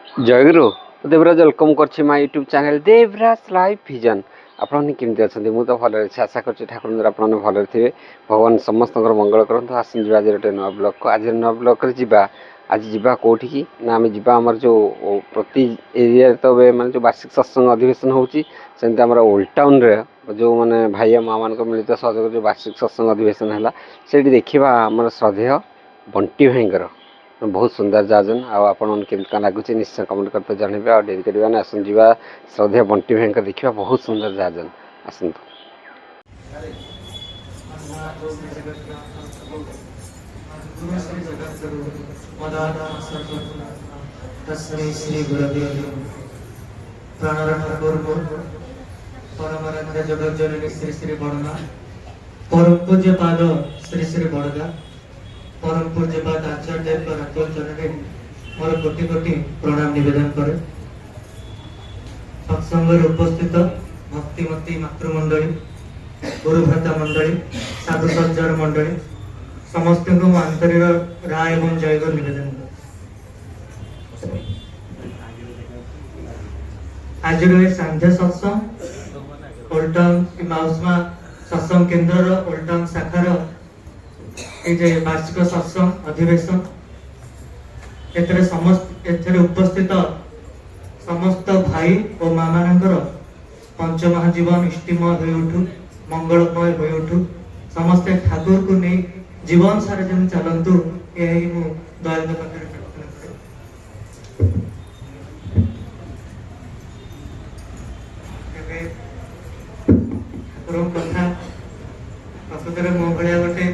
ଜୟଗୁରୁ Debraj welcome କରୁଛି my YouTube channel Debraj live vision. ଆପଣମାନେ କେମିତି ଅଛନ୍ତି? ମୁଁ ତ ଭଲରେ ଅଛି। ଆଶା କରୁଛି ଠାକୁରଙ୍କର ଆପଣମାନେ ଭଲରେ ଥିବେ। ଭଗବାନ ସମସ୍ତଙ୍କର ମଙ୍ଗଳ କରନ୍ତୁ। ଆସନ୍ତୁ ଯିବା ଆଜି ଗୋଟେ ନୂଆ ବ୍ଲଗ୍କୁ। ଆଜିର ନୂଆ ବ୍ଲଗ୍ରେ ଯିବା ଆଜି ଯିବା କେଉଁଠିକି ନା ଆମେ ଯିବା ଆମର ଯେଉଁ ପ୍ରତି ଏରିଆରେ ତ ଏବେ ମାନେ ଯେଉଁ ବାର୍ଷିକ ସତ୍ସଙ୍ଗ ଅଧିବେଶନ ହେଉଛି, ସେମିତି ଆମର ଓଲ୍ଡ ଟାଉନ୍ରେ ଯେଉଁ ମାନେ ଭାଇ ମାଆମାନଙ୍କ ମିଳିତ ସହଯୋଗ ଯେଉଁ ବାର୍ଷିକ ସତ୍ସଙ୍ଗ ଅଧିବେଶନ ହେଲା, ସେଇଠି ଦେଖିବା ଆମର ଶ୍ରଦ୍ଧେୟ ବଣ୍ଟି ଭାଇଙ୍କର ବହୁତ ସୁନ୍ଦର ଯାଜନ। ଆଉ ଆପଣମାନେ କେମିତି କ'ଣ ଲାଗୁଛି ନିଶ୍ଚୟ କମେଣ୍ଟ କରିତେ ଜଣାଇବେ। ଆଉ ଡେରି କରିବାନି, ଆସନ୍ତୁ ଯିବା ଶ୍ରଦ୍ଧେୟ ବଣ୍ଟି ଭାଇଙ୍କ ଦେଖିବା ବହୁତ ସୁନ୍ଦର ଯାଜନ। ଆସନ୍ତୁ। ଶ୍ରୀ ଗୁରବେ ପ୍ରାଣର ଠାକୁର ପରମାରାଧ୍ୟ ଜଗଜ୍ଜନନୀ ଶ୍ରୀ ଶ୍ରୀ ବଡ଼ମା, ପରମ ପୂଜ୍ୟପାଦ ଶ୍ରୀ ଶ୍ରୀ ବଡ଼ଦା, परम पूज्यपाद आचार्य देव का रातों चरणे मोर कोटि कोटि प्रणाम निवेदन करे। सत्संग उपस्थित भक्तिमती मातृमंडली, गुरुभ्राता मंडली, साधु सज्जन मंडली समस्त को आंतरिक राय एवं जयगुरु निवेदन करे। आज सांध्य सत्संग ओल्ड टाउन माउसमा सत्संग केन्द्र ओल्ड टाउन शाखार वार्षिक सत्संग अधिवेशन एथरे उपस्थित समस्त भाई और माँ मानकर पंचमहाजीवन इष्टिमय हो उठू, मंगलमय हो उठू, समस्ते ठाकुर को नहीं जीवन सारा जन चलतु यही मु दयाल पाखे प्रार्थना करे। ठाकुर कथा प्रकृत में मो भाया गोटे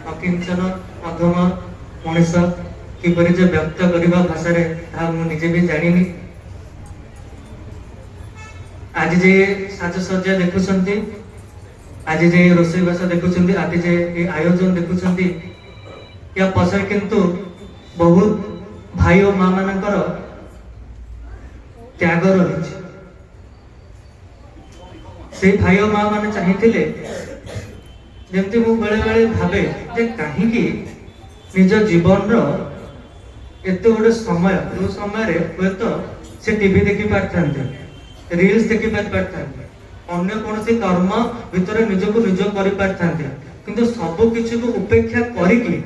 अकिंचन अधम मनीष किपरि जे व्यक्त करबा भाषा रे ता मु निजे भी जानिनी। आज जे साजसज्जा देखुछंती, आज जे रोषेई भाष देखुछंती, आज जे आयोजन देखुछंती, या पछे किंतु बहुत भाई और माँ मानकर त्याग रही। से भाई और माँ माने चाहिथिले जमती मु बेले बेले भावे जे कहीं निज जीवन एत गोटे समय जो समय हे तो से टीवी देखी पारथांते, रील्स देखी पारथांते, अन्य कौन कर्म भितर निजको निज कर पारथांते, किंतु सब किसी को उपेक्षा करिकी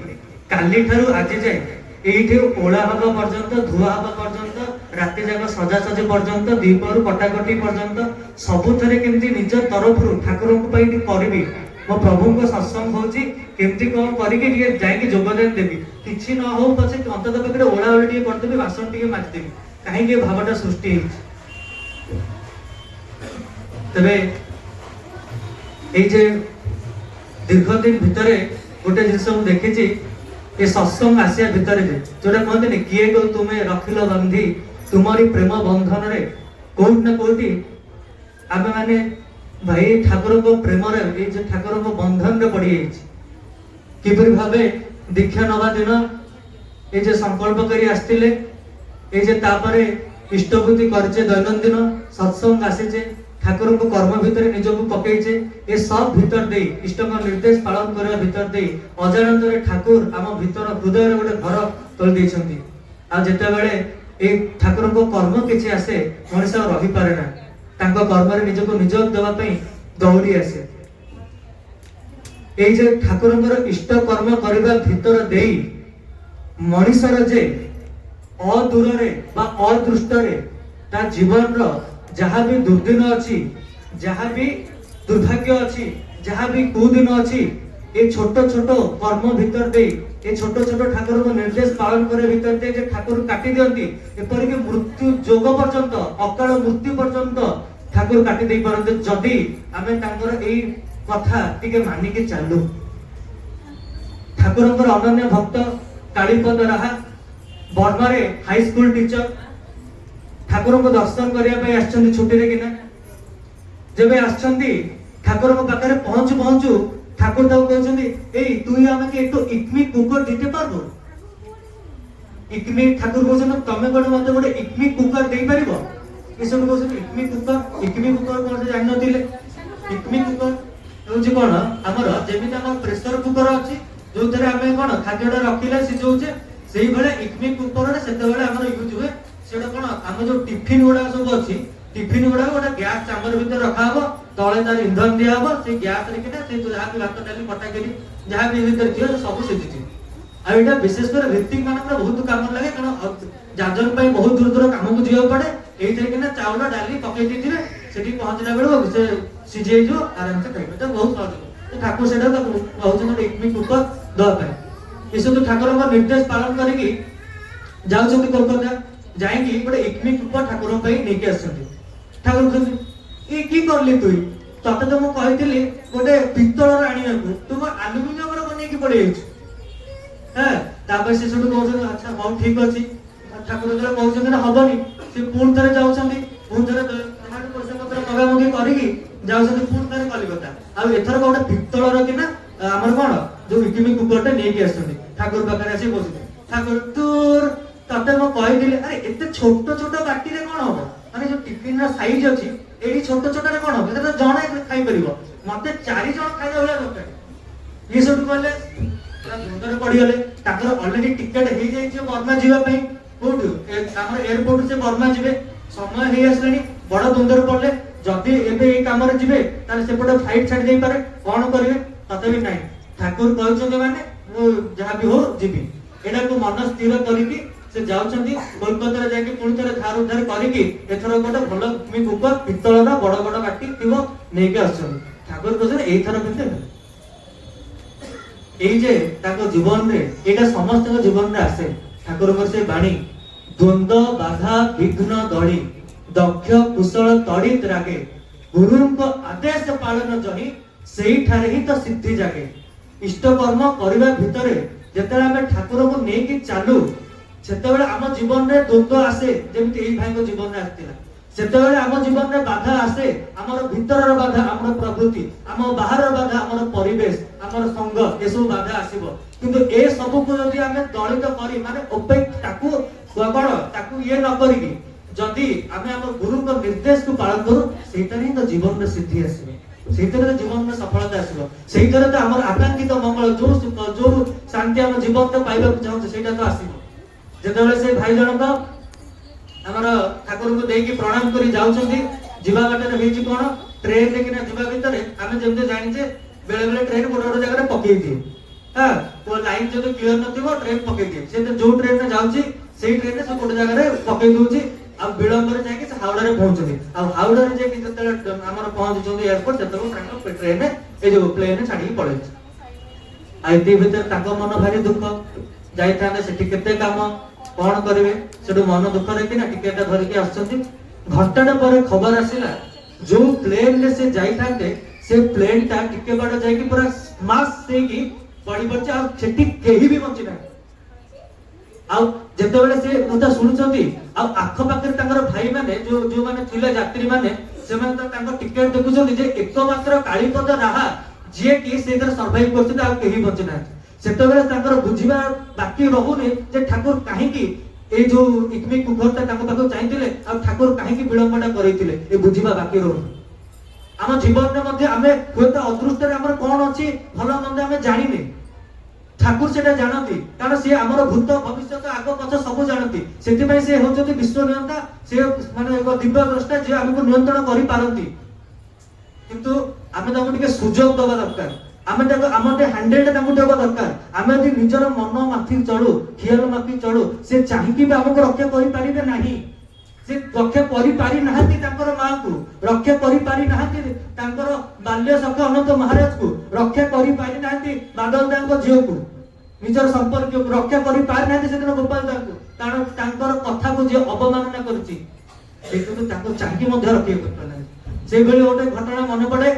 काली ठारू आज जाए एठी ओला हवा पर्यंत, धुआ हवा पर्यंत, राति जाक सजासजी पर्यंत, दीपरू कटाकटी पर्यंत सबुथरे केमती निज तरफ ठाकुर को करबी, मो प्रभु को सत्संग होची केमती कौन करिके टिके जाइके योगदान देबी, किछि न हो पछे अंतत पकड़े ओला ओली टिके करदेबी, बासन टिके मारि देबी, काहे के भावटा सृष्टि होची। तबे एई जे दीर्घ दिन भितरे गोटे जिंस मु देखिछि ए सत्संग आसिया भितरे जे जोटा कहते ने किए को तुमे रखिलो बंधी तुम्हारी प्रेम बंधन रे कोट न कोटी आमे माने भाई ठाकुर को प्रेम रे जे ठाकुर को बंधन रे पड़ी जाइछि। किपरि भाबे दीक्षा नवा दिन ए जे संकल्प करी आस्तिले ए जे तापरे इष्टभूति करछे, दैनंदिन सत्संग आसीछे, ठाकुर को कर्म भितर निजको पकेइछे, ए सब भीतर दे इष्ट का निर्देश पालन करबा भीतर दे अजानत रे ठाकुर आम भीतर हृदय रे गोटे घर तोल दैछंती। आ जेते बेले ए ठाकुर को कर्म किछि आसे मनुष्य रहि पारे ना, तांको कर्म रे निजको निज देवा पई दौड़ी आसे। ए जे ठाकुरंकर इष्ट कर्म करबा भीतर देई मनुष्यर जे अदूर रे बा अदृष्ट रे ता जीवन रो जहाँ भी दुर्दिन अच्छी, जहाँ भी दुर्भाग्य अच्छी, जहाँ भी कुदिन अच्छी, ये छोट छोट कर्म भीतर दे ये छोट छोट ठाकुर को निर्देश पालन करे भीतर दे जे ठाकुर काटी दियंती, एपरिक मृत्यु जोग पर्यंत, अकाल मृत्यु पर्यंत ठाकुर काटी दे पारते जदि आमे तांकर एई कथा टिके मानि के चालू। ठाकुरंकर अनन्य भक्त कालीपद राहा बर्मारे हाई स्कूल टीचर ठाकुर को दर्शन करने आछंती छुट्टी रे किना जेबे आछंती ठाकुर को पाखरे पहुंचु पहुंचु ठाकुर ताऊ कहछंती एई तुई आमे के एकटो इकमी कुकर दिते पारबो। इकमी ठाकुर कहछन तमे कोड मते गोटे इकमी कुकर देई परिबो। ए सब कहछन इकमी कुकर कोन से जानि नथिले। इकमी कुकर होची कोन हमर जेमिति हम प्रेशर कुकर अछि जोथरे आमे कोन खाद्यडा रखिले सिजौचे सेही बेले इकमी कुकर रे सेते बेले हमर यूज हुए সেটা কোন ଆମ ଯୋଉ ଟିଫିନ ଗୁଡା ସବୁ ଅଛି ଟିଫିନ ଗୁଡା ଗୋଟେ ଗ୍ୟାସ ଚାମ୍ବର ଭିତରେ ରଖା ହବ ତଳେ ତାର ଇନ୍ଧନ ଦିଆ ହବ ସେ ଗ୍ୟାସ ରେ କିନା ସେ ଯାହା ବି ଭାତ ଡାଲି କଟା କରି ଯାହା ବି ଭିତରେ ଥିବ ସେ ସବୁ ସିଝିଛି ଆଉ ଏଇଟା ବିଶେଷ କରି ଋତିକ ମାନଙ୍କର ବହୁତ କାମ ଲାଗେ କାରଣ ଯାଜନ ପାଇଁ ବହୁତ ଦୂର ଦୂର କାମକୁ ଯିବାକୁ ପଡେ ଏଇଥିରେ କିନା ଚାଉଳ ଡାଲି ପକେଇ ଦେଇଥିବେ ସେଠି ପହଞ୍ଚିଲା ବେଳକୁ ସେ ସିଝି ହେଇଯିବ ଆରାମସେ ଖାଇବେ ତ ବହୁତ ସହଜ ଠାକୁର ସେଇଟା କହୁଛନ୍ତି ଇକମିକ କୁକର ଦେବା ପାଇଁ ଏସବୁ ଠାକୁରଙ୍କ ନିର୍ଦ୍ଦେଶ ପାଳନ କରିକି ଯାଉଛନ୍ତି କୋଲକାତା ଯାଇକି ଗୋଟେ ଇକମିକ କୁକର ଠାକୁରଙ୍କ ପାଇଁ ନେଇକି ଆସିଛନ୍ତି ଠାକୁର କହୁଛନ୍ତି ଏ କି କରଲି ତୁଇ ତତେ ତ ମୁଁ କହିଥିଲି ଗୋଟେ ପିତ୍ତଳର ଆଣିବାକୁ ତୁ ମୋ ଆଲୁମିନିୟମର ବନେଇକି ପଳେଇ ଯାଇଛୁ হ্যাঁ তারপরে সে শুধু কହୁଛନ୍ତି আচ্ছা হଉ ଠିକ ଅଛି ଠାକୁର ଯେତେବେଳେ କହୁଛନ୍ତି ନା ହବନି ସେ ପୁଣି ଥରେ ଯାଉଛନ୍ତି ପୁଣି ଥରେ ପଇସା ପତ୍ର ମଗାମଗି କରିକି ଯାଉଛନ୍ତି ପୁଣି ଥରେ କଲିକତା ଆଉ ଏଥର ଗୋଟେ ପିତ୍ତଳର କିନା ଆମର କଣ ଯୋଉ ଇକମିକ କୁକରଟେ ନେଇକି ଆସୁଛନ୍ତି ଠାକୁର ପାଖରେ ଆସି ବସୁଛନ୍ତି ଠାକୁର ତୋର ତତେ ମୁଁ କହିଥିଲି ଆରେ ଏତେ ଛୋଟ ଛୋଟ ବାଟିରେ କଣ ହବ ମାନେ ଯୋଉ ଟିଫିନର ସାଇଜ ଅଛି ଏଇଠି ଛୋଟ ଛୋଟରେ କଣ ହବ ଏଟା ଜଣେ ଖାଇପାରିବ ମତେ 4 ଜଣ ଖାଇବା ଭଳିଆ ଦରକାର ଇଏ ସବୁ କହିଲେ ଦ୍ୱନ୍ଦରେ ପଡିଗଲେ ତାଙ୍କର ଅଲରେଡି ଟିକେଟ ହେଇଯାଇଛି ବର୍ମା ଯିବା ପାଇଁ କୋଉଠୁ ଆମର ଏୟାରପୋର୍ଟ ସେ ବର୍ମା ଯିବେ ସମୟ ହେଇ ଆସିଲାଣି ବଡ ଦ୍ୱନ୍ଦରେ ପଡିଲେ ଯଦି ଏବେ ଏଇ କାମରେ ଯିବେ ତାହେଲେ ସେପଟେ ଫ୍ଲାଇଟ ଛାଡି ଦେଇପାରେ କଣ କରିବେ ତଥାପି ନାହିଁ ଠାକୁର କହିଛନ୍ତି ମାନେ ମୁଁ ଯାହା ବି ହଉ ଯିବି ଏଟାକୁ ମନ ସ୍ଥିର କରିକି ସେ ଯାଉଛନ୍ତି କୋଲକାତାରେ ଯାଇକି ପୁଣି ଥରେ ଧାର ଉଦ୍ଧାର କରିକି ଏଥର ଗୋଟେ ଭଲ କୁକର ପିତ୍ତଳର ବଡ ବଡ ବାଟି ଥିବ ନେଇକି ଆସୁଛନ୍ତି ଠାକୁର କହୁଛନ୍ତି ଏଇଥର କେତେ এই যে তাଙ୍କ ଜୀବନରେ ଏଇଟା ସମସ୍ତଙ୍କ ଜୀବନରେ ଆସେ ଠାକୁରଙ୍କର ସେ ବାଣୀ ଦ୍ୱନ୍ଦ ବାଧା ବିଘ୍ନ ଦଳି ଦକ୍ଷ କୁଶଳ ତଡ଼ିତ ରାଗେ ଗୁରୁଙ୍କ ଆଦେଶ ପାଳନ ଜହି ସେଇଠାରେ ହିଁ ତ ସିଦ୍ଧି ଜାଗେ ଇଷ୍ଟ କର୍ମ କରିବା ଭିତରେ ଯେତେବେଳେ ଆମେ ଠାକୁରଙ୍କୁ ନେଇକି ଚାଲୁ ସେତେବେଳେ ଆମ ଜୀବନରେ ଦ୍ୱନ୍ଦ ଆସେ ଯେମିତି ଏଇ ଭାଇଙ୍କ ଜୀବନରେ ଆସିଥିଲା ସେତେବେଳେ ଆମ ଜୀବନରେ ବାଧା ଆସେ ଆମର ଭିତରର ବାଧା ଆମର ପ୍ରକୃତି ଆମ ବାହାରର ବାଧା ଆମର ପରିବେଶ ଆମର ସଂଘ ଏସବୁ ବାଧା ଆସିବ କିନ୍ତୁ ଏ ସବୁକୁ ଯଦି ଆମେ ଦଳିତ କରି ମାନେ ତାକୁ କଣ ତାକୁ ଇଏ ନ କରିକି ଯଦି ଆମେ ଆମ ଗୁରୁଙ୍କ ନିର୍ଦ୍ଦେଶକୁ ପାଳନ କରୁ ସେଇଟାରେ ହିଁ ତ ଜୀବନରେ ସିଦ୍ଧି ଆସିବ ସେଇଥିରେ ତ ଜୀବନରେ ସଫଳତା ଆସିବ ସେଇଥିରେ ତ ଆମର ଆକାଂକ୍ଷିତ ମଙ୍ଗଳ ଯୋଉ ସୁଖ ଯୋଉ ଶାନ୍ତି ଆମ ଜୀବନରେ ପାଇବାକୁ ଚାହୁଁଛେ ସେଇଟା ତ ଆସିବ ଯେତେବେଳେ ସେ ଭାଇ ଜଣକ ଆମର ଠାକୁରଙ୍କୁ ଦେଇକି ପ୍ରଣାମ କରି ଯାଉଛନ୍ତି ଯିବା ବାଟରେ ହେଇଛି କଣ ଟ୍ରେନ ରେ କିନା ଯିବା ଭିତରେ ଆମେ ଯେମିତି ଜାଣିଛେ ବେଳେ ବେଳେ ଟ୍ରେନ ଗୋଟେ ଗୋଟେ ଜାଗାରେ ପକେଇ ଦିଏ ହଁ ଲାଇନ ଯଦି କ୍ଲିୟର ନଥିବ ଟ୍ରେନ ପକେଇ ଦିଏ ସେ ଯୋଉ ଟ୍ରେନରେ ଯାଉଛି ସେଇ ଟ୍ରେନରେ ସେ ଗୋଟେ ଜାଗାରେ ପକେଇ ଦଉଛି ଆଉ ବିଳମ୍ବରେ ଯାଇକି ସେ ହାଉଡାରେ ପହଞ୍ଚୁଛନ୍ତି ଆଉ ହାଉଡାରେ ଯାଇକି ଯେତେବେଳେ ଆମର ପହଞ୍ଚୁଛନ୍ତି ଏୟାରପୋର୍ଟ ସେତେବେଳେ ତାଙ୍କ ଟ୍ରେନ ଏଇ ଯୋଉ ପ୍ଲେନ ଛାଡିକି ପଳେଇଛି ଆଉ ଏତେ ଭିତରେ ତାଙ୍କ ମନ ଭାରି ଦୁଃଖ ଯାଇଥାନ୍ତେ ସେଠି କେତେ କାମ କଣ କରିବେ ସେଠୁ ମନ ଦୁଃଖରେ କିନା ଟିକେଟ ଧରିକି ଆସୁଛନ୍ତି ଘଣ୍ଟାଟେ ପରେ ଖବର ଆସିଲା ଯୋଉ ପ୍ଲେନରେ ସେ ଯାଇଥାନ୍ତେ ସେ ପ୍ଲେନ ଟା ଟିକେ ବାଟ ଯାଇକି ପୁରା ସ୍ମାସ ହେଇକି ପଡି ପଡିଛି ଆଉ ସେଠି କେହି ବି ବଞ୍ଚି ନାହାନ୍ତି ଆଉ ଯେତେବେଳେ ସେ କଥା ଶୁଣୁଛନ୍ତି ଆଉ ଆଖପାଖରେ ତାଙ୍କର ଭାଇ ମାନେ ଯୋଉମାନେ ଥିଲେ ଯାତ୍ରୀ ମାନେ ସେମାନେ ତ ତାଙ୍କ ଟିକେଟ ଦେଖୁଛନ୍ତି ଯେ ଏକମାତ୍ର କାଳୀପଦ ରାହା ଯିଏ କି ସେଇଥିରେ ସର୍ଭାଇଭ କରୁଛନ୍ତି ଆଉ କେହି ବଞ୍ଚି ନାହାନ୍ତି ସେତେବେଳେ ତାଙ୍କର ବୁଝିବା ବାକି ରହୁନି ଯେ ଠାକୁର କାହିଁକି ଏଇ ଯୋଉ ଇକମିକ କୁକରଟା ତାଙ୍କ ପାଖକୁ ଚାହିଁଥିଲେ ଆଉ ଠାକୁର କାହିଁକି ବିଳମ୍ବଟା କରିଥିଲେ ଏ ବୁଝିବା ବାକି ରହୁନି ଆମ ଜୀବନରେ ମଧ୍ୟ ଆମେ ହୁଏତ ଅଦୃଷ୍ଟରେ ଆମର କଣ ଅଛି ଭଲ ମନ୍ଦ ଆମେ ଜାଣିନେ ଠାକୁର ସେଟା ଜାଣନ୍ତି କାରଣ ସେ ଆମର ଭୂତ ଭବିଷ୍ୟତ ଆଗ ପଛ ସବୁ ଜାଣନ୍ତି ସେଥିପାଇଁ ସେ ହଉଛନ୍ତି ବିଶ୍ୱ ନିୟନ୍ତା ସେ ମାନେ ଏକ ଦିବ୍ୟ ଦ୍ରଷ୍ଟା ଯିଏ ଆମକୁ ନିୟନ୍ତ୍ରଣ କରିପାରନ୍ତି କିନ୍ତୁ ଆମେ ତାଙ୍କୁ ଟିକେ ସୁଯୋଗ ଦେବା ଦରକାର ଆମେ ତାକୁ ଆମର ହ୍ୟାଣ୍ଡେଲଟା ତାଙ୍କୁ ଦେବା ଦରକାର ଆମେ ଯଦି ନିଜର ମନ ମାଫି ଚଳୁ ଖିଆଲ ମାଫି ଚଳୁ ସେ ଚାହିଁକି ବି ଆମକୁ ରକ୍ଷା କରିପାରିବେ ନାହିଁ ସେ ରକ୍ଷା କରିପାରି ନାହାନ୍ତି ତାଙ୍କର ମାଙ୍କୁ ରକ୍ଷା କରିପାରି ନାହାନ୍ତି ତାଙ୍କର ବାଲ୍ୟ ସଖା ଅନନ୍ତ ମହାରାଜକୁ ରକ୍ଷା କରିପାରି ନାହାନ୍ତି ବାଦଲ ଦାଙ୍କ ଝିଅକୁ ନିଜର ସମ୍ପର୍କୀୟକୁ ରକ୍ଷା କରିପାରି ନାହାନ୍ତି ସେଦିନ ଗୋପାଳ ଦାଙ୍କୁ କାରଣ ତାଙ୍କର କଥାକୁ ଯିଏ ଅବମାନନା କରୁଛି ସେ କିନ୍ତୁ ତାଙ୍କୁ ଚାହିଁକି ମଧ୍ୟ ରକ୍ଷା କରିପାରିନାହାନ୍ତି ସେଇଭଳି ଗୋଟେ ଘଟଣା ମନେ ପଡେ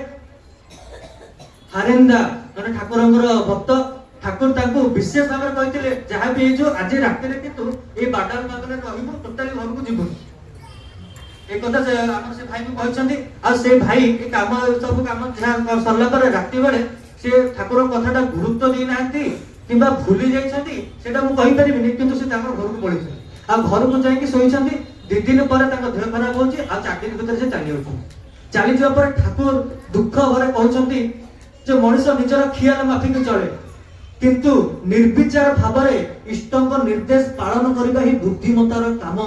ହାରେନ୍ଦା ମାନେ ଠାକୁରଙ୍କର ଭକ୍ତ ଠାକୁର ତାଙ୍କୁ ବିଶେଷ ଭାବରେ କହିଥିଲେ ଯାହା ବି ହେଇଯିବ ଆଜି ରାତିରେ କିନ୍ତୁ ଏଇ ବାଡାଲ ପାଖରେ ରହିବୁ ଟୋଟାଲି ଘରକୁ ଯିବୁନି ଏ କଥା ସେ ଆମର ସେ ଭାଇଙ୍କୁ କହିଛନ୍ତି ଆଉ ସେ ଭାଇ ଏ କାମ ସବୁ କାମ ଯାହା ସରିଲା ପରେ ରାତି ବେଳେ ସେ ଠାକୁରଙ୍କ କଥାଟା ଗୁରୁତ୍ୱ ଦେଇନାହାନ୍ତି କିମ୍ବା ଭୁଲି ଯାଇଛନ୍ତି ସେଟା ମୁଁ କହିପାରିବିନି କିନ୍ତୁ ସେ ତାଙ୍କ ଘରକୁ ପଳେଇଛନ୍ତି ଆଉ ଘରକୁ ଯାଇକି ଶୋଇଛନ୍ତି 2 ଦିନ ପରେ ତାଙ୍କ ଦେହ ଖରାପ ହଉଛି ଆଉ 4 ଦିନ ଭିତରେ ସେ ଚାଲି ଯାଉଛନ୍ତି ଚାଲିଯିବା ପରେ ଠାକୁର ଦୁଃଖ ଭରେ କହୁଛନ୍ତି ଯେ ମଣିଷ ନିଜର ଖିଆଲ ମାଫିକି ଚଳେ କିନ୍ତୁ ନିର୍ବିଚାର ଭାବରେ ଇଷ୍ଟଙ୍କ ନିର୍ଦ୍ଦେଶ ପାଳନ କରିବା ହିଁ ବୁଦ୍ଧିମତାର କାମ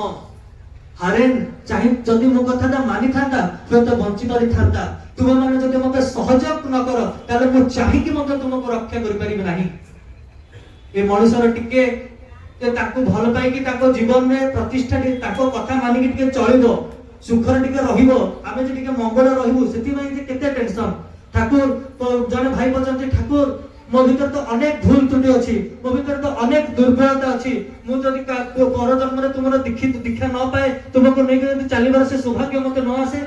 ହାରେନ୍ ଚାହିଁ ଯଦି ମୋ କଥାଟା ମାନିଥାନ୍ତା ହୁଏତ ବଞ୍ଚି ପାରିଥାନ୍ତା। ତୁମେମାନେ ଯଦି ମତେ ସହଯୋଗ ନ କର ତାହେଲେ ମୁଁ ଚାହିଁକି ମଧ୍ୟ ତୁମକୁ ରକ୍ଷା କରିପାରିବି ନାହିଁ। ଏ ମଣିଷର ଟିକେ ତାକୁ ଭଲ ପାଇକି ତାଙ୍କ ଜୀବନରେ ପ୍ରତିଷ୍ଠା ତାଙ୍କ କଥା ମାନିକି ଟିକେ ଚଳିବ, ସୁଖରେ ଟିକେ ରହିବ, ଆମେ ଯେ ଟିକେ ମଙ୍ଗଳ ରହିବୁ, ସେଥିପାଇଁ ଯେ କେତେ ଟେନସନ। ଠାକୁର ଜଣେ ଭାଇ ପଚାରନ୍ତି, ଠାକୁର ମୋ ଭିତରେ ତ ଅନେକ ଭୁଲ ତ୍ରୁଟି ଅଛି, ମୋ ଭିତରେ ତ ଅନେକ ଦୁର୍ବଳତା ଅଛି, ମୁଁ ଯଦି ପର ଜନ୍ମରେ ତୁମର ଦୀକ୍ଷା ନ ପାଏ, ତୁମକୁ ନେଇକି ଯଦି ଚାଲିବାର ସେ ସୌଭାଗ୍ୟ ମତେ ନ ଆସେ,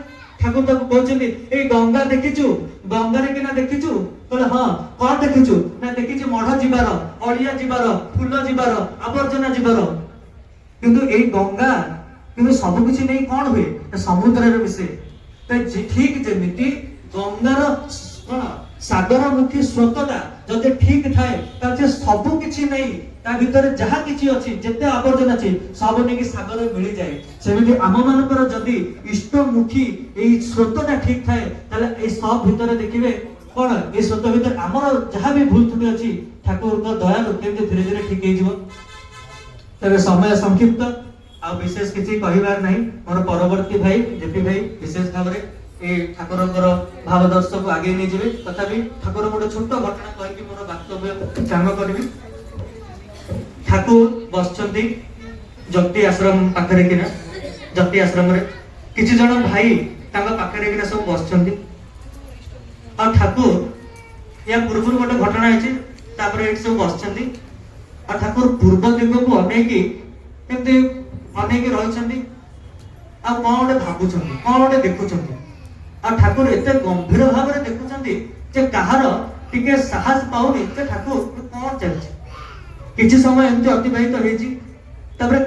ଠାକୁର ତାକୁ କହୁଛନ୍ତି ଏଇ ଗଙ୍ଗା ଦେଖିଛୁ, ଗଙ୍ଗାରେ କିନା ଦେଖିଛୁ? କହିଲେ ହଁ। କଣ ଦେଖିଛୁ? ନା ଦେଖିଛି ମଢ ଯିବାର, ଅଳିଆ ଯିବାର, ଫୁଲ ଯିବାର, ଆବର୍ଜନା ଯିବାର। କିନ୍ତୁ ଏଇ ଗଙ୍ଗା କିନ୍ତୁ ସବୁ କିଛି ନେଇ କଣ ହୁଏ? ସମୁଦ୍ରରେ ମିଶେ। ଠିକ ଯେମିତି ଗଙ୍ଗାର କଣ ସାଗରମୁଖୀ ସ୍ରୋତଟା ଯଦି ଠିକ ଥାଏ ତାହେଲେ ସେ ସବୁ କିଛି ନେଇ ତା ଭିତରେ ଯାହା କିଛି ଅଛି, ଯେତେ ଆବର୍ଜନା ଅଛି ସବୁ ନେଇକି ସାଗରରେ ମିଳିଯାଏ। ସେମିତି ଆମ ମାନଙ୍କର ଯଦି ଇଷ୍ଟମୁଖୀ ଏଇ ସ୍ରୋତଟା ଠିକ ଥାଏ ତାହେଲେ ଏଇ ସବ ଭିତରେ ଦେଖିବେ କଣ ଏଇ ସ୍ରୋତ ଭିତରେ ଆମର ଯାହା ବି ଭୁଲ ତ୍ରୁଟି ଅଛି ଠାକୁରଙ୍କ ଦୟାରୁ କେମିତି ଧୀରେ ଧୀରେ ଠିକ ହେଇଯିବ। ତେବେ ସମୟ ସଂକ୍ଷିପ୍ତ, ଆଉ ବିଶେଷ କିଛି କହିବାର ନାହିଁ। ମୋର ପରବର୍ତ୍ତୀ ଭାଇ ଜେପି ଭାଇ ବିଶେଷ ଭାବରେ ଏ ଠାକୁରଙ୍କର ଭାବ ଦର୍ଶକୁ ଆଗେଇ ନେଇଯିବେ। ତଥାପି ଠାକୁର ଗୋଟେ ଛୋଟ ଘଟଣା କହିକି ମୋର ବକ୍ତବ୍ୟ ଚାଙ୍ଗ କରିବି। ଠାକୁର ବସିଛନ୍ତି ଜଗତି ଆଶ୍ରମ ପାଖରେ କିନା, ଜଗତି ଆଶ୍ରମରେ କିଛି ଜଣ ଭାଇ ତାଙ୍କ ପାଖରେ କିନା ସବୁ ବସିଛନ୍ତି। ଆଉ ଠାକୁର ୟା ପୂର୍ବରୁ ଗୋଟେ ଘଟଣା ହେଇଛି, ତାପରେ ଏଠି ସବୁ ବସିଛନ୍ତି। ଆଉ ଠାକୁର ପୂର୍ବ ଦିଗକୁ ଅନେଇକି ଏମିତି ଅନେଇକି ରହିଛନ୍ତି, ଆଉ କଣ ଗୋଟେ ଭାବୁଛନ୍ତି, କଣ ଗୋଟେ ଦେଖୁଛନ୍ତି। ଆଉ ଠାକୁର ଏତେ ଗମ୍ଭୀର ଭାବରେ ଦେଖୁଛନ୍ତି ଯେ କାହାର ଟିକେ ସାହସ ପାଉନି ଯେ ଠାକୁର କଣ ଚାଲିଛି। କିଛି ସମୟ ଏମିତି ଅତିବାହିତ ହେଇଛି। ତାପରେ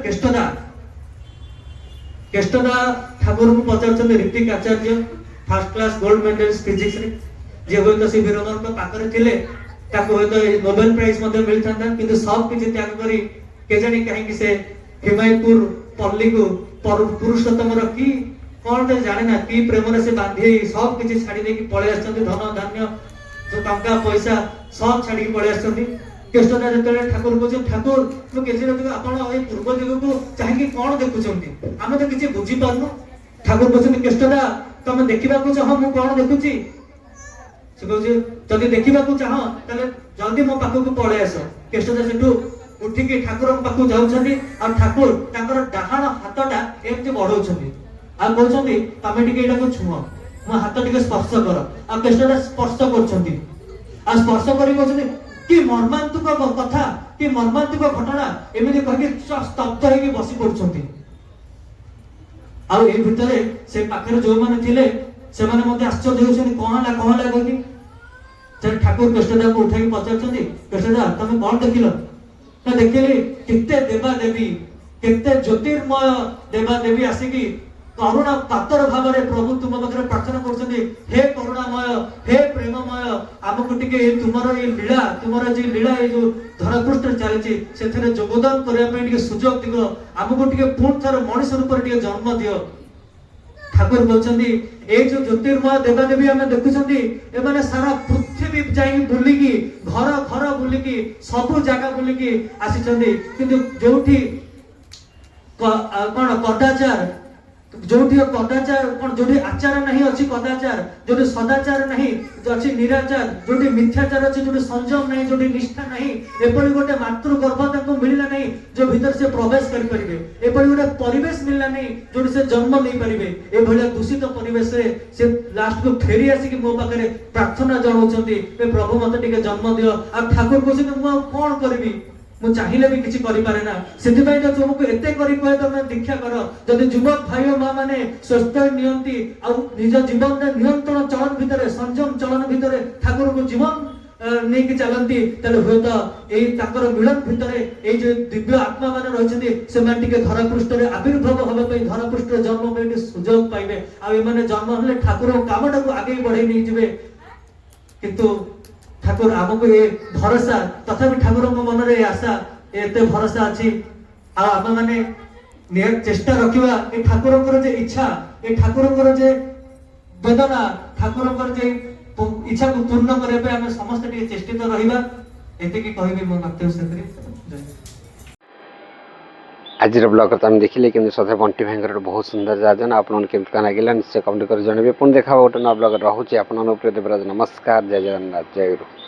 କେଷ୍ଟଦା ଠାକୁରଙ୍କୁ ପଚାରୁଛନ୍ତି, ଋତିକ ଆଚାର୍ଯ୍ୟ ଫାର୍ଷ୍ଟ କ୍ଲାସ ଗୋଲ୍ଡ ମେଡାଲିଷ୍ଟ ଫିଜିକ୍ସରେ, ଯିଏ ହୁଏତ ସେ ବୀରମଙ୍କ ପାଖରେ ଥିଲେ ତାକୁ ହୁଏତ ନୋବେଲ ପ୍ରାଇଜ ମଧ୍ୟ ମିଳିଥାନ୍ତା, କିନ୍ତୁ ସବୁ କିଛି ତ୍ୟାଗ କରି କେଜାଣି କାହିଁକି ସେ ହିମାୟତପୁର ପଲ୍ଲୀକୁ ପୁରୁଷୋତ୍ତମର କି କଣ ତ ଜାଣେ ନା କି ପ୍ରେମରେ ସେ ବାନ୍ଧି ସବୁ କିଛି ଛାଡି ଦେଇକି ପଳେଇ ଆସିଛନ୍ତି। ଧନ ଧାନ୍ୟ ଯୋଉ ଟଙ୍କା ପଇସା ସବୁ ଛାଡିକି ପଳେଇ ଆସିଛନ୍ତି। କେଷ୍ଟଦା ଯେତେବେଳେ ଠାକୁର କହୁଛନ୍ତି, ଠାକୁର ମୁଁ କେଜିର ଦିଗ ଆପଣ ଏଇ ପୂର୍ବ ଦିଗକୁ ଚାହିଁକି କଣ ଦେଖୁଛନ୍ତି, ଆମେ ତ କିଛି ବୁଝିପାରୁନୁ। ଠାକୁର କହୁଛନ୍ତି, କେଷ୍ଟଦା ତମେ ଦେଖିବାକୁ ଚାହଁ ମୁଁ କଣ ଦେଖୁଛି? ସେ କହୁଛି ଯଦି ଦେଖିବାକୁ ଚାହଁ ତାହେଲେ ଜଲ୍ଦି ମୋ ପାଖକୁ ପଳେଇ ଆସ। କେଷ୍ଟଦା ସେଠୁ ଉଠିକି ଠାକୁରଙ୍କ ପାଖକୁ ଯାଉଛନ୍ତି। ଆଉ ଠାକୁର ତାଙ୍କର ଡାହାଣ ହାତଟା ଏମିତି ବଢଉଛନ୍ତି ଆଉ କହୁଛନ୍ତି ତମେ ଟିକେ ଏଇଟାକୁ ଛୁଅ, ମୋ ହାତ ଟିକେ ସ୍ପର୍ଶ କର। ଆଉ କେଷ୍ଟଦା ସ୍ପର୍ଶ କରୁଛନ୍ତି। ଆଉ ସ୍ପର୍ଶ କରି କହୁଛନ୍ତି କି ମର୍ମାନ୍ତିକ କଥା, କି ମର୍ମାନ୍ତିକ ଘଟଣା, ଏମିତି କହିକି ସ୍ତବ୍ଧ ହେଇକି ବସି ପଡୁଛନ୍ତି। ଆଉ ଏଇ ଭିତରେ ସେ ପାଖରେ ଯୋଉମାନେ ଥିଲେ ସେମାନେ ମଧ୍ୟ ଆଶ୍ଚର୍ଯ୍ୟ ହେଉଛନ୍ତି, କଣ ହେଲା କହିକି। ସେ ଠାକୁର କେଷ୍ଟଦାକୁ ଉଠାଇକି ପଚାରୁଛନ୍ତି, କେଷ୍ଟଦା ତମେ କଣ ଦେଖିଲ? ନା ଦେଖିଲି କେତେ ଦେବାଦେବୀ, କେତେ ଜ୍ୟୋତିର୍ମୟ ଦେବାଦେବୀ ଆସିକି କରୁଣା ପାତର ଭାବରେ ପ୍ରଭୁ ତୁମ ପାଖରେ ପ୍ରାର୍ଥନା କରୁଛନ୍ତି, ହେ କରୁଣାମୟ, ହେ ପ୍ରେମମୟ, ଆମକୁ ଟିକେ ତୁମର ଏଇ ଲୀଳା, ତୁମର ଯେ ଲୀଳା ଏଇ ଯୋଉ ଧରାପୃଷ୍ଠରେ ଚାଲିଛି ସେଥିରେ ଯୋଗଦାନ କରିବା ପାଇଁ ଟିକେ ସୁଯୋଗ ଦିଅ, ଆମକୁ ଟିକେ ପୁଣି ଥରେ ମଣିଷ ରୂପରେ ଟିକେ ଜନ୍ମ ଦିଅ। ଠାକୁର କହୁଛନ୍ତି ଏଇ ଯୋଉ ଜ୍ୟୋତିର୍ମୟ ଦେବାଦେବୀ ଆମେ ଦେଖୁଛନ୍ତି ଏମାନେ ସାରା ପୃଥିବୀ ଯାଇକି ବୁଲିକି ଘର ଘର ବୁଲିକି ସବୁ ଜାଗା ବୁଲିକି ଆସିଛନ୍ତି, କିନ୍ତୁ ଯୋଉଠି କଣ କଦାଚାର, ଯୋଉଠି କଦାଚାର କଣ, ଯୋଉଠି ଆଚାର ନାହିଁ ଅଛି କଦାଚାର, ଯୋଉଠି ସଦାଚାର ନାହିଁ ଅଛି ନିରାଚାର, ଯୋଉଠି ମିଥ୍ୟାଚାର ଅଛି, ଯୋଉଠି ସଂଯମ ନାହିଁ, ଯୋଉଠି ନିଷ୍ଠା ନାହିଁ, ଏପରି ଗୋଟେ ମାତୃ ଗର୍ଭ ତାଙ୍କୁ ମିଳିଲା ନାହିଁ ଯୋଉ ଭିତରେ ସେ ପ୍ରବେଶ କରିପାରିବେ, ଏପରି ଗୋଟେ ପରିବେଶ ମିଳିଲା ନାହିଁ ଯୋଉଠି ସେ ଜନ୍ମ ନେଇପାରିବେ। ଏଭଳିଆ ଦୂଷିତ ପରିବେଶରେ ସେ ଲାଷ୍ଟକୁ ଫେରି ଆସିକି ମୋ ପାଖରେ ପ୍ରାର୍ଥନା ଜଣାଉଛନ୍ତି, ଏ ପ୍ରଭୁ ମତେ ଟିକେ ଜନ୍ମ ଦିଅ। ଆଉ ଠାକୁର କହୁଛନ୍ତି ମୁଁ ଆଉ କଣ କରିବି, ମୁଁ ଚାହିଁଲେ ବି କିଛି କରିପାରେ ନା। ସେଥିପାଇଁ ତ ତୁମକୁ ଏତେ କରି କହେ ତମେ ଦୀକ୍ଷା କର। ଯଦି ଯୁବକ ଭାଇ ଓ ମା ମାନେ ସୁସ୍ଥ ନିଅନ୍ତି ଆଉ ନିଜ ଜୀବନରେ ନିୟନ୍ତ୍ରଣ ଚଳନ ଭିତରେ, ସଂଯମ ଚଳନ ଭିତରେ ଠାକୁରଙ୍କୁ ଜୀବନ ନେଇକି ଚାଲନ୍ତି, ତାହେଲେ ହୁଏତ ଏଇ ତାଙ୍କର ମିଳନ ଭିତରେ ଏଇ ଯୋଉ ଦିବ୍ୟ ଆତ୍ମା ମାନେ ରହିଛନ୍ତି ସେମାନେ ଟିକେ ଧରାପୃଷ୍ଠରେ ଆବିର୍ଭାବ ହେବା ପାଇଁ, ଧରାପୃଷ୍ଠରେ ଜନ୍ମ ପାଇଁ ଟିକେ ସୁଯୋଗ ପାଇବେ। ଆଉ ଏମାନେ ଜନ୍ମ ହେଲେ ଠାକୁରଙ୍କ କାମଟାକୁ ଆଗେଇ ବଢେଇ ନେଇଯିବେ। କିନ୍ତୁ ଠାକୁର ଆମକୁ ଏ ଭରସା, ତଥାପି ଠାକୁରଙ୍କ ମନରେ ଏ ଆଶା, ଏତେ ଭରସା ଅଛି। ଆଉ ଆମେ ମାନେ ଚେଷ୍ଟା ରଖିବା ଏ ଠାକୁରଙ୍କର ଯେ ଇଚ୍ଛା, ଏ ଠାକୁରଙ୍କର ଯେ ବେଦନା, ଠାକୁରଙ୍କର ଯେ ଇଚ୍ଛାକୁ ପୂର୍ଣ୍ଣ କରିବା ପାଇଁ ଆମେ ସମସ୍ତେ ଟିକେ ଚେଷ୍ଟିତ ରହିବା। ଏତିକି କହିବି ମୋ ବକ୍ତବ୍ୟ ଶେଷରେ। आज ब्लॉग तो आम देखिले कि सदा बंटी भाई बहुत सुंदर जाजन आपन केमती लगे निश्चय कमेंट कर जनइबे पुणी देखा गोटे नया ब्लॉग रोचे आपन देवराज नमस्कार जय जगन्नाथ जय गुरु।